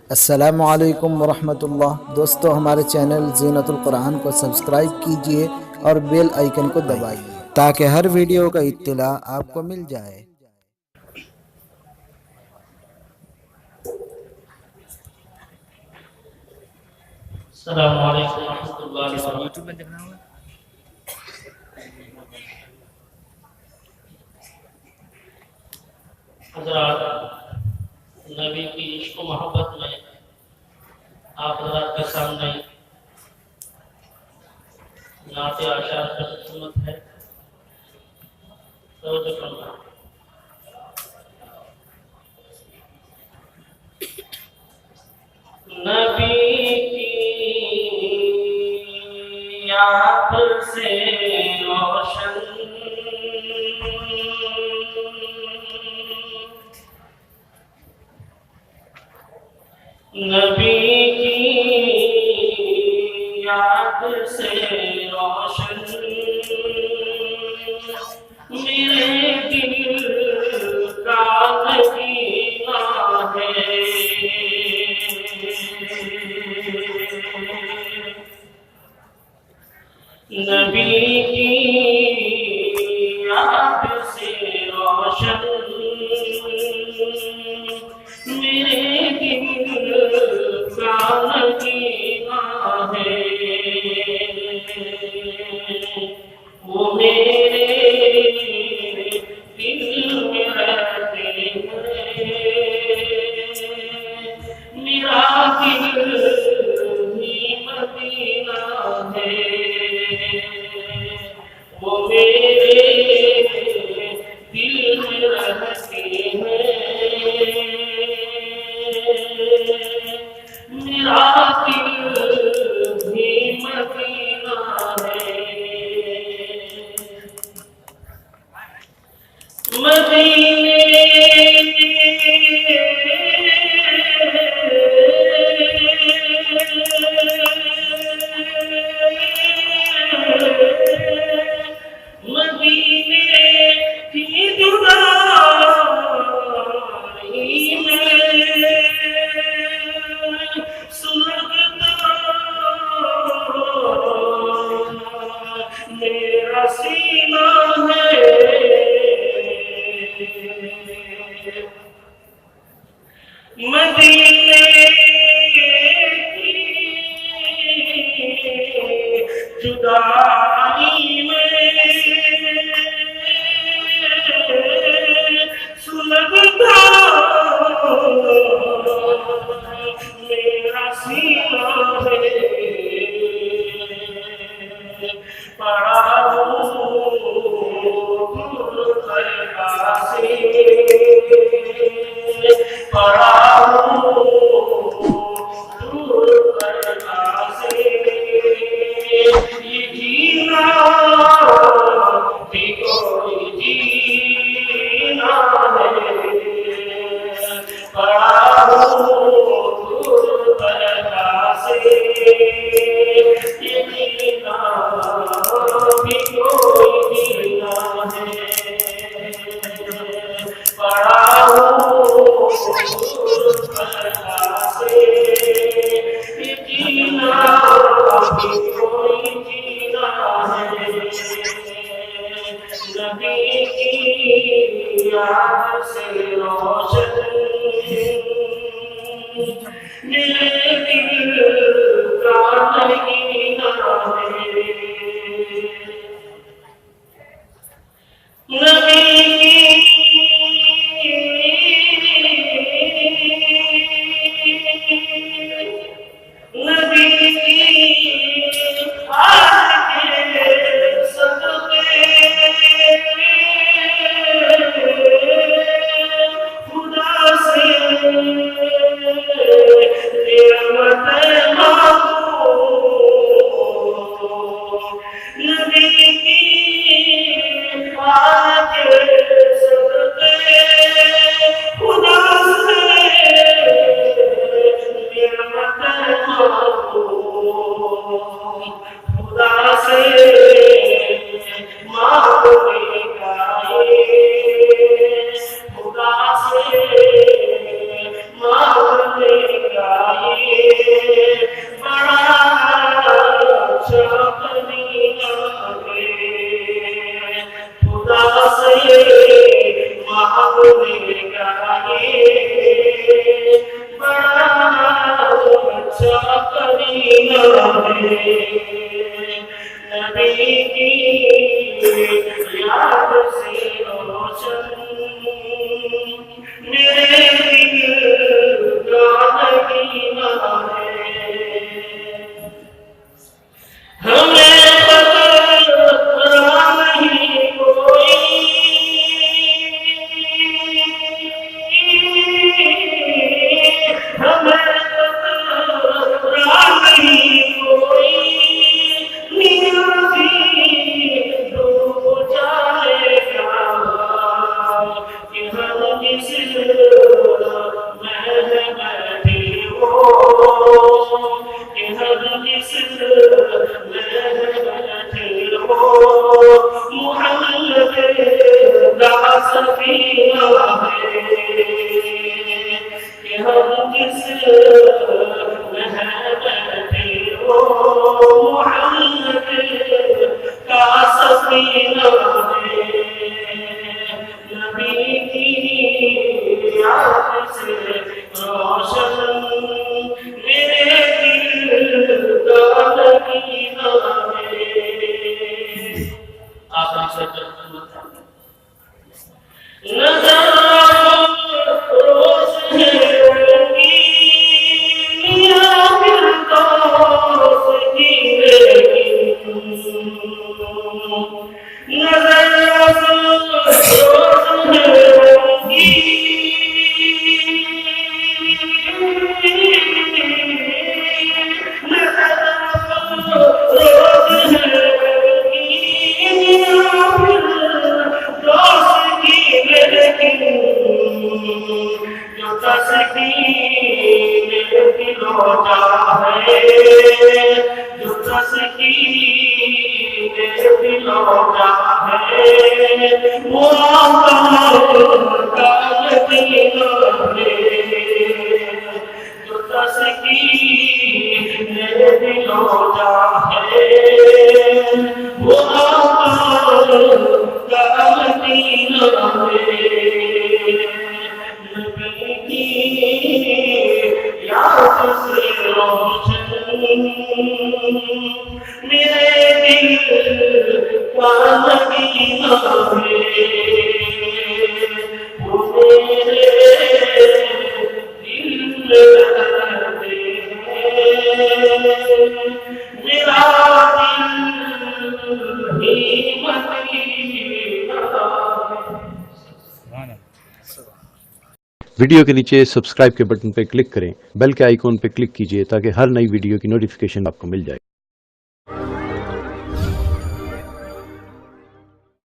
अस्सलामु अलैकुम वरहमतुल्लाह। दोस्तों, हमारे चैनल ज़ीनतुल कुरान को सब्सक्राइब कीजिए और बेल आइकन को दबाइए ताकि हर वीडियो का इत्तला आपको मिल जाए। अस्सलामु अलैकुम रहमतुल्लाहि व यूट्यूब में देखना होगा। हज़रात, नबी की इश्क मोहब्बत में आप हज़रात के सामने नाते आशार का खिदमत है। तवज्जो फरमा। नबी की याद से रोशन नबी की याद से रोशन मेरे दिल का नगीना है। नबी की याद से रोशन मेरे दिल का नगीना है। वो मेरे दिल में रहते हैं। मेरा दिल ही मदीना है। वो मेरे दिल में रहते हैं। मेरा दिल भी मदीना है। मदीने मदीने की जुदाई में सुलगता मेरा सीना है। मदीने की जुदाई में सुलगता मेरा सीना है। पड़ा हूँ दूर दरगाह से, पड़ा हूँ दूर दरगाह से। ये जीना भी कोई जीना है। पड़ा हूँ दूर दरगाह से। ये जीना भी कोई जीना है। पड़ा हूँ दूर दरगाह से। ये जीना भी कोई जीना है। नबी की याद से रोशन मेरे दिल का नगीना है। नबी नबी आज के सदके खुदा से नियमत मांगो। नबी की याद से रोशन मेरे दिल का नगीना है। हमें पता नहीं कोई हमें पता नहीं कोई नियाज़ी डूब जाएगा कि हम किस महल बैठे हो कि हम किस महल बैठे हो मुहम्मद का सफीना है कि हम किस महल बैठे हो मुहम्मद का सफीना है। नबी की याद से रोशन मेरे दिल का नगीना है। आखिरी शेर नजर रोज है रंगीन फिर दोस्ती लेकिन नजर रोज है वीडियो के नीचे सब्सक्राइब के बटन पर क्लिक करें, बेल के आइकॉन पर क्लिक कीजिए ताकि हर नई वीडियो की नोटिफिकेशन आपको मिल जाए।